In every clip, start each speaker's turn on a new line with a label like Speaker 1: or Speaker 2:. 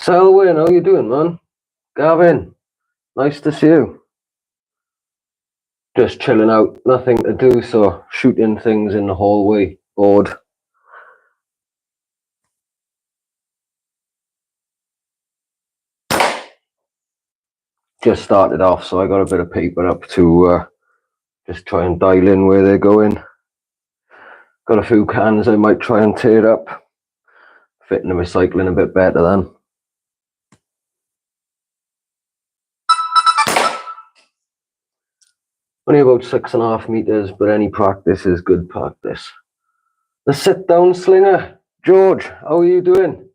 Speaker 1: Selwyn, how you doing, man? Gavin, nice to see you. Just chilling out, nothing to do, so shooting things in the hallway, bored. Just started off, so I got a bit of paper up to just try and dial in where they're going. Got a few cans I might try and tear up. Fitting the recycling a bit better then. Only about 6.5 meters, but any practice is good practice. The sit-down slinger, George, how are you doing?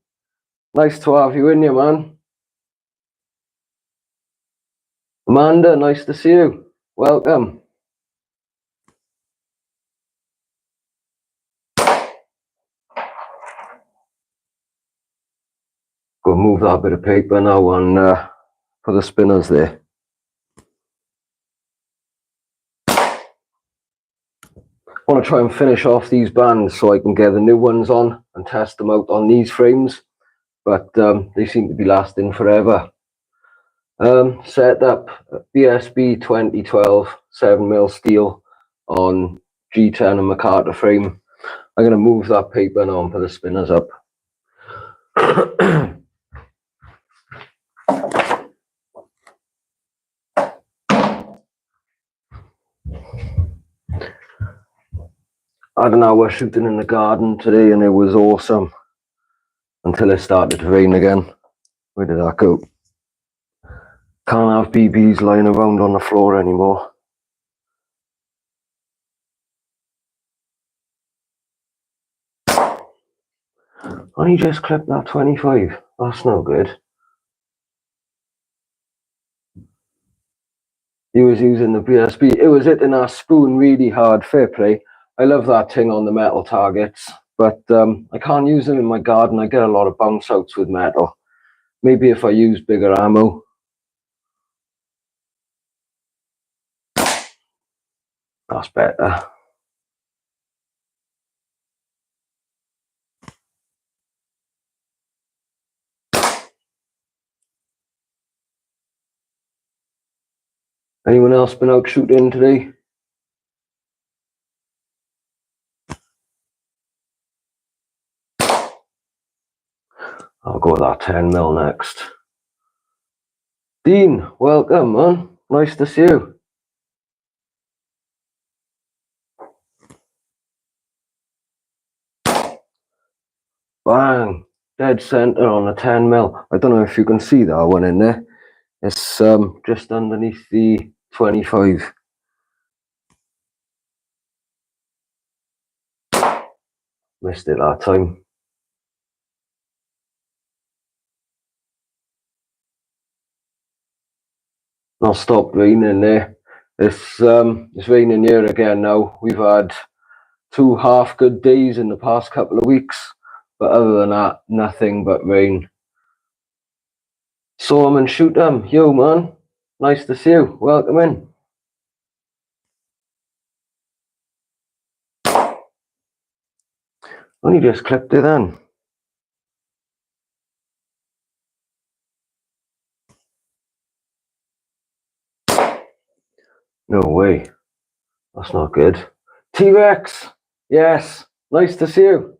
Speaker 1: Nice to have you in here, man. Amanda, nice to see you. Welcome. Go move that bit of paper now on for the spinners there. I want to try and finish off these bands so I can get the new ones on and test them out on these frames, but they seem to be lasting forever. Set up BSB 2012 7mm steel on G10 and McCarter frame. I'm going to move that paper now and put the spinners up. I had an hour shooting in the garden today and it was awesome until it started to rain again. Where did that go? Can't have BBs lying around on the floor anymore. Only just clipped that 25. That's no good. He was using the BSB. It was hitting that spoon really hard. Fair play. I love that thing on the metal targets, but I can't use them in my garden. I get a lot of bounce outs with metal. Maybe if I use bigger ammo. That's better. Anyone else been out shooting today? I'll go with that 10mm next. Dean, welcome, man. Nice to see you. Bang! Dead center on the 10mm. I don't know if you can see that one in there. It's just underneath the 25. Missed it that time. Not stopped raining there. It's raining here again now. We've had 2 half good days in the past couple of weeks, but other than that, nothing but rain. Saw him and shoot him. Yo, man. Nice to see you. Welcome in. Only just clipped it then. No way. That's not good. T-Rex. Yes. Nice to see you.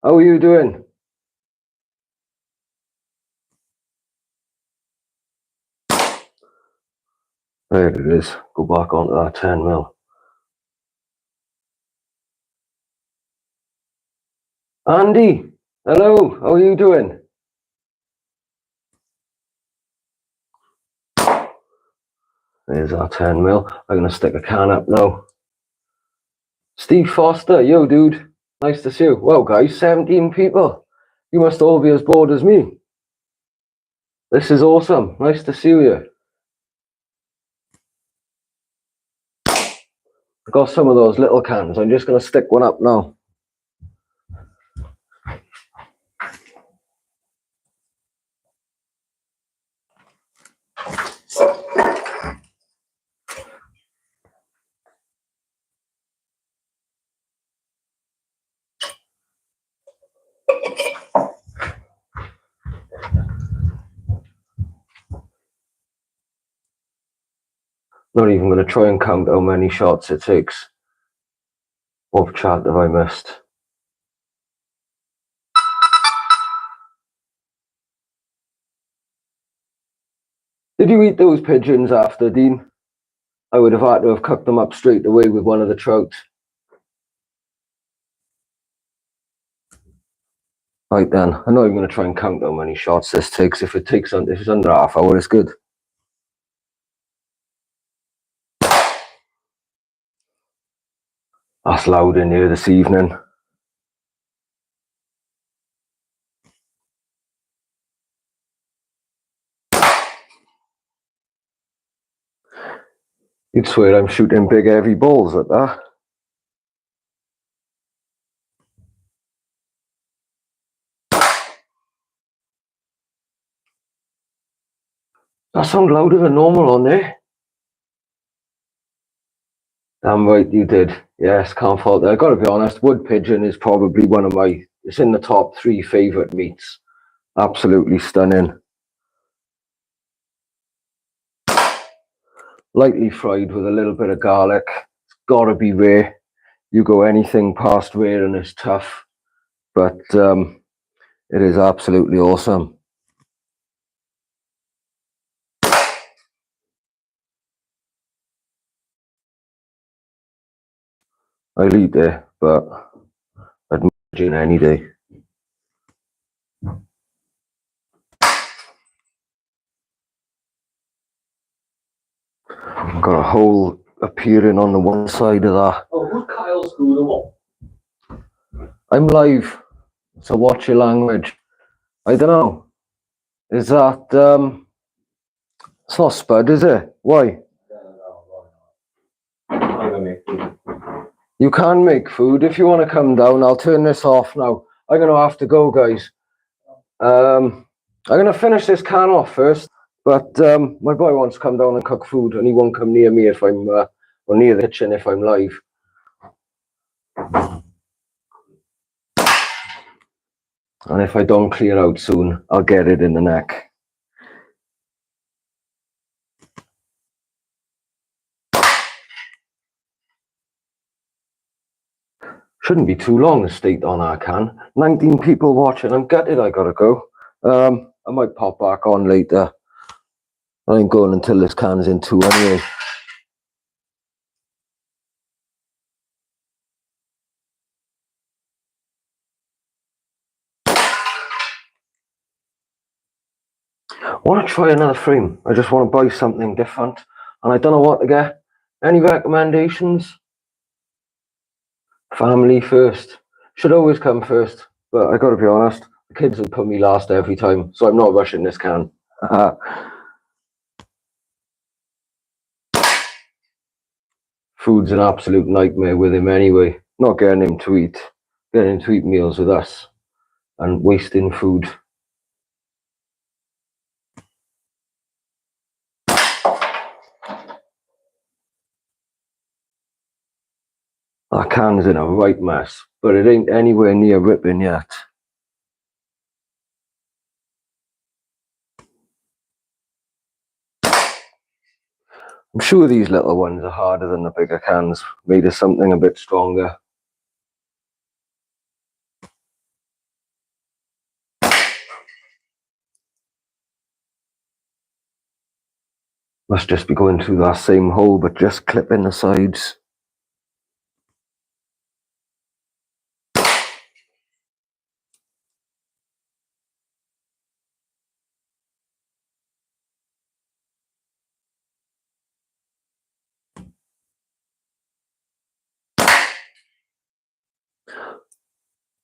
Speaker 1: How are you doing? There it is. Go back onto that 10mm. Andy. Hello. How are you doing? There's our 10mm. I'm going to stick a can up now. Steve Foster, yo dude, nice to see you. Well guys, 17 people. You must all be as bored as me. This is awesome. Nice to see you. I've got some of those little cans. I'm just going to stick one up now. Not even going to try and count how many shots it takes. What chat have I missed? Did you eat those pigeons after, Dean? I would have had to have cooked them up straight away with one of the trout. Right then, I'm not even going to try and count how many shots this takes. If it's under half hour, it's good. That's loud in here this evening. You'd swear I'm shooting big heavy balls at that. That sounds louder than normal on there. Damn right you did. Yes, can't fault that. I gotta be honest, wood pigeon is probably one of it's in the top 3 favourite meats. Absolutely stunning. Lightly fried with a little bit of garlic. It's gotta be rare. You go anything past rare and it's tough. But it is absolutely awesome. I'll eat it, but I'd imagine any day. Got a hole appearing on the one side of that.
Speaker 2: Oh, who's Kyle's school?
Speaker 1: I'm live, so watch your language. I don't know. Is that it's not Spud, is it? Why? You can make food. If you want to come down, I'll turn this off now. I'm gonna have to go, guys. I'm gonna finish this can off first, but my boy wants to come down and cook food, and he won't come near me if I'm or near the kitchen if I'm live. And if I don't clear out soon, I'll get it in the neck. Shouldn't be too long to state on our can. 19 people watching. I'm gutted I gotta go. I might pop back on later. I ain't going until this can's in 2 anyway. I want to try another frame. I just want to buy something different, and I don't know what to get. Any recommendations? Family first. Should always come first, but I gotta be honest, the kids will put me last every time, so I'm not rushing this can. Food's an absolute nightmare with him anyway. Not getting him to eat meals with us and wasting food. That can's in a right mess, but it ain't anywhere near ripping yet. I'm sure these little ones are harder than the bigger cans, made of something a bit stronger. Must just be going through that same hole, but just clipping the sides.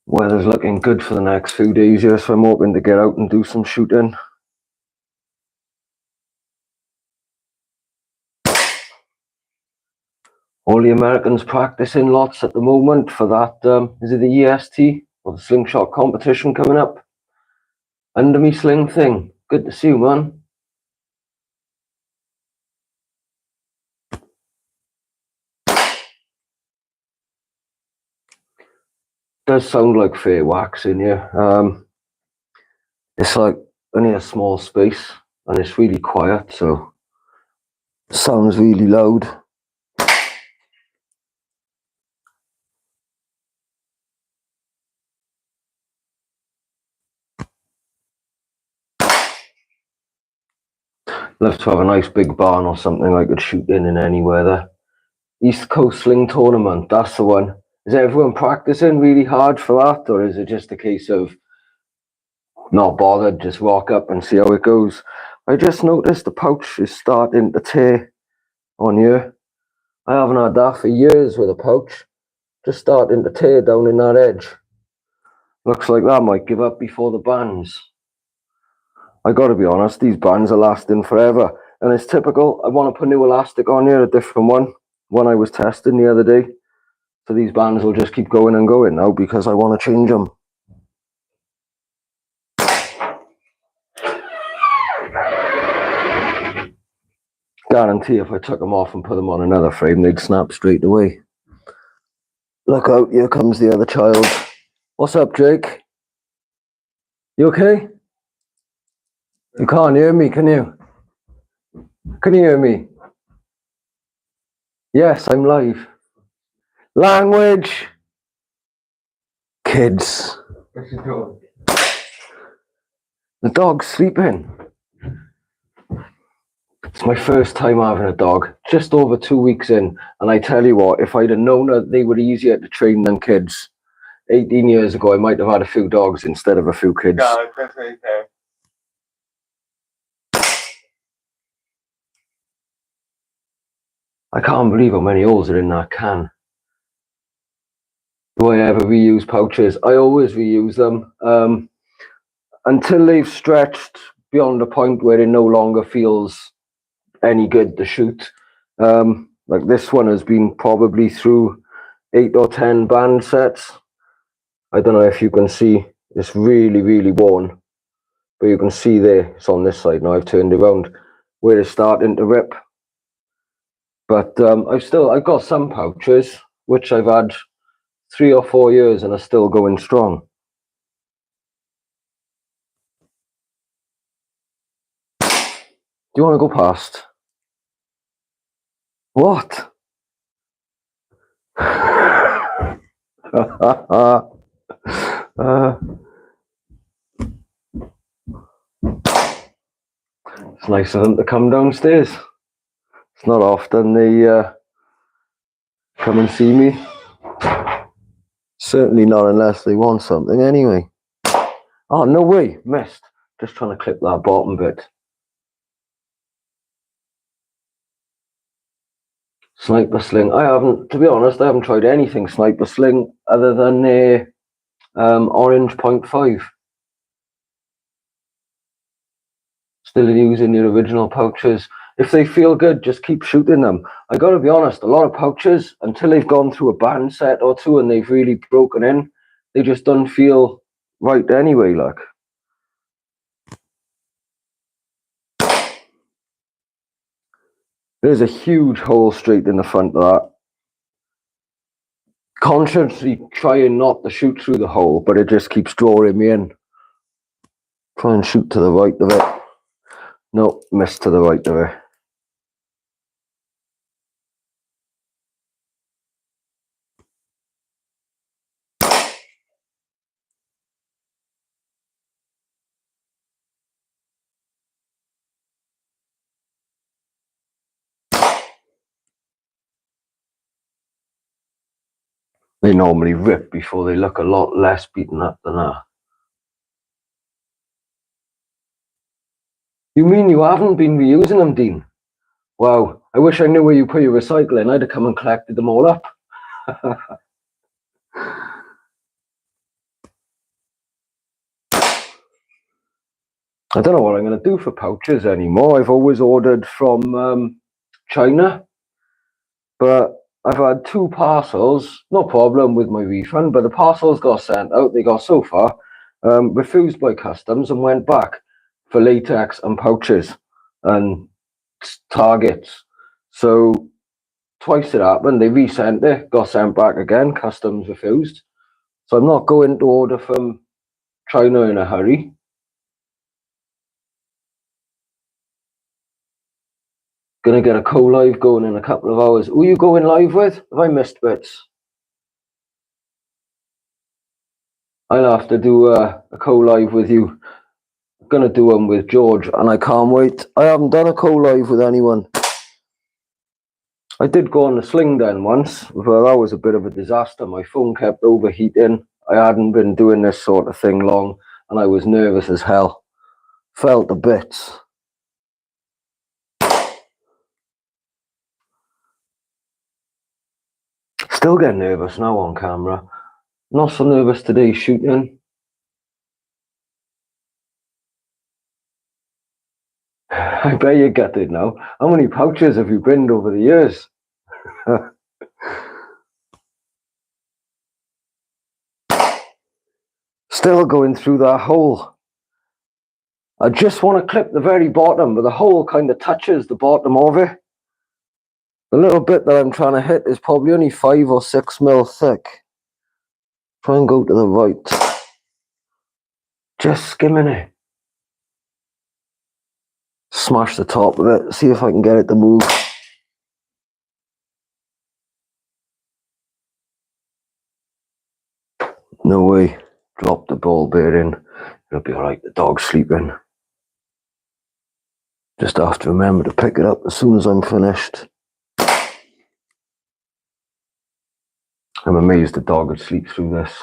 Speaker 1: Weather's looking good for the next few days here, so I'm hoping to get out and do some shooting. All the Americans practicing lots at the moment for that, is it the EST or the slingshot competition coming up? Under me sling thing. Good to see you, man. Does sound like fair wax in here. It's like only a small space and it's really quiet, so Sounds really loud. Love to have a nice big barn or something I could shoot in any weather. East Coast Sling Tournament, that's the one. Is everyone practicing really hard for that, or is it just a case of not bothered, just walk up and see how it goes? I just noticed the pouch is starting to tear on here. I haven't had that for years with a pouch. Just starting to tear down in that edge. Looks like that might give up before the bands. I gotta be honest, these bands are lasting forever. And it's typical, I want to put new elastic on here, a different one I was testing the other day. So these bands will just keep going and going now because I want to change them. Guarantee if I took them off and put them on another frame, they'd snap straight away. Look out, here comes the other child. What's up, Jake? You okay? You can't hear me, can you? Can you hear me? Yes, I'm live. Language! Kids. The dog's sleeping. It's my first time having a dog, just over 2 weeks in, and I tell you what, if I'd have known that they were easier to train than kids, 18 years ago I might have had a few dogs instead of a few kids.
Speaker 3: No, that's right there.
Speaker 1: I can't believe how many holes are in that can. Do I ever reuse pouches? I always reuse them until they've stretched beyond the point where it no longer feels any good to shoot. Like this one has been probably through 8 or 10 band sets. I don't know if you can see, it's really, really worn, but you can see there, it's on this side now, I've turned it around, where it's starting to rip. But I've got some pouches, which I've had 3 or 4 years and are still going strong. Do you want to go past? What? It's nice of them to come downstairs. It's not often they come and see me. Certainly not unless they want something anyway. Oh, no way, missed. Just trying to clip that bottom bit. Sniper sling. To be honest, I haven't tried anything sniper sling other than the orange 0.5. Still using your original pouches. If they feel good, just keep shooting them. I gotta be honest, a lot of pouches, until they've gone through a band set or two and they've really broken in, they just don't feel right anyway, like. There's a huge hole straight in the front of that. Consciously trying not to shoot through the hole, but it just keeps drawing me in. Try and shoot to the right of it. No, missed to the right of it. They normally rip before they look a lot less beaten up than that. You mean you haven't been reusing them, Dean? Wow, I wish I knew where you put your recycling. I'd have come and collected them all up. I don't know what I'm going to do for pouches anymore. I've always ordered from China, but I've had 2 parcels, no problem with my refund, but the parcels got sent out, they got so far, refused by customs and went back for latex and pouches and targets. So twice it happened, they resent it, got sent back again, customs refused. So I'm not going to order from China in a hurry. Gonna get a co-live going in a couple of hours. Who are you going live with? Have I missed bits? I'll have to do a co-live with you. I'm gonna do one with George, and I can't wait. I haven't done a co-live with anyone. I did go on the Sling Den once, but that was a bit of a disaster. My phone kept overheating. I hadn't been doing this sort of thing long, and I was nervous as hell. Felt the bits. Still get nervous now on camera. Not so nervous today shooting. I bet you get it now. How many pouches have you binned over the years? Still going through that hole. I just want to clip the very bottom, but the hole kind of touches the bottom of it. The little bit that I'm trying to hit is probably only 5 or 6 mil thick. Try and go to the right. Just skimming it. Smash the top of it. See if I can get it to move. No way. Drop the ball bearing. It'll be alright. The dog's sleeping. Just have to remember to pick it up as soon as I'm finished. I'm amazed the dog would sleep through this.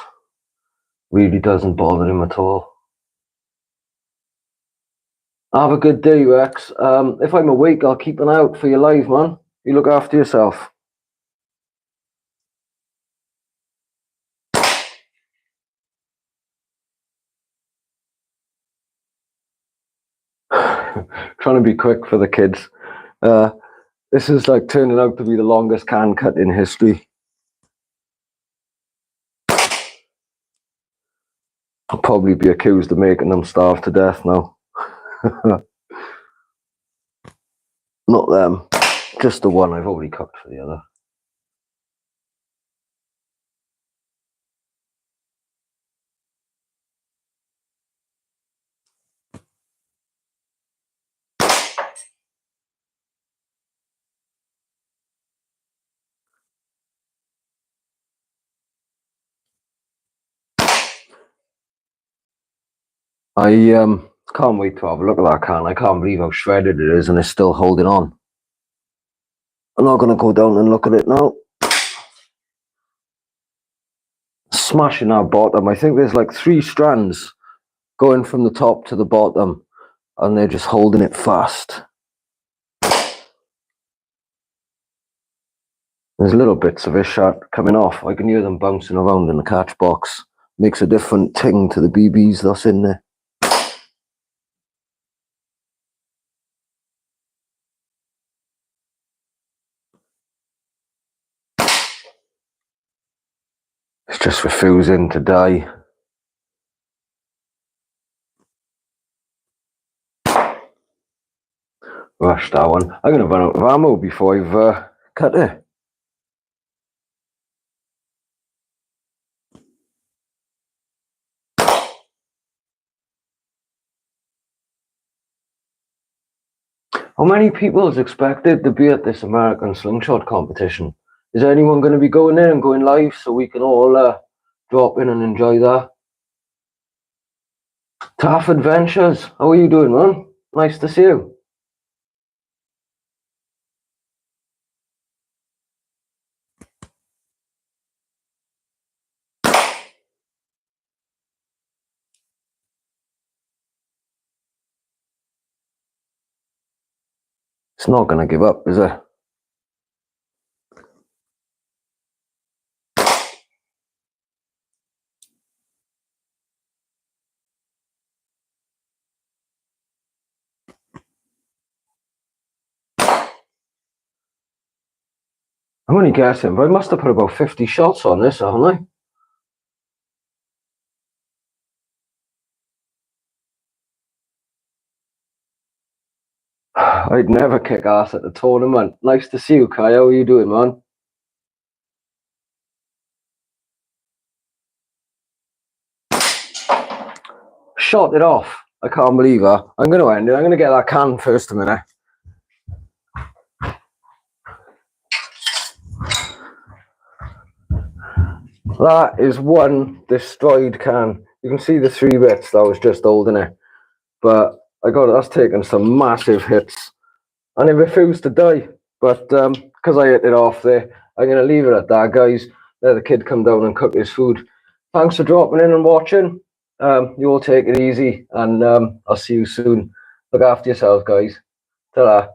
Speaker 1: Really doesn't bother him at all. Have a good day, Rex. If I'm awake, I'll keep an eye out for you live, man. You look after yourself. Trying to be quick for the kids. This is like turning out to be the longest can cut in history. I'll probably be accused of making them starve to death now. Not them. Just the one. I've already cooked for the other. I can't wait to have a look at that can. I can't believe how shredded it is and it's still holding on. I'm not going to go down and look at it now. Smashing that bottom. I think there's like 3 strands going from the top to the bottom and they're just holding it fast. There's little bits of fish coming off. I can hear them bouncing around in the catch box. Makes a different ting to the BBs that's in there. It's just refusing to die. Rush that one. I'm going to run out of ammo before I've cut it. How many people is expected to be at this American slingshot competition? Is anyone going to be going in and going live so we can all drop in and enjoy that? Taff Adventures, how are you doing, man? Nice to see you. It's not going to give up, is it? I'm only guessing, but I must have put about 50 shots on this, haven't I? I'd never kick ass at the tournament. Nice to see you, Kai. How are you doing, man? Shot it off. I can't believe that. I'm going to end it. I'm going to get that can first a minute. That is one destroyed can. You can see the 3 bits that was just holding it. But that's taken some massive hits. And it refused to die. But because I hit it off there, I'm going to leave it at that, guys. Let the kid come down and cook his food. Thanks for dropping in and watching. You all take it easy, and I'll see you soon. Look after yourselves, guys. Ta-ra.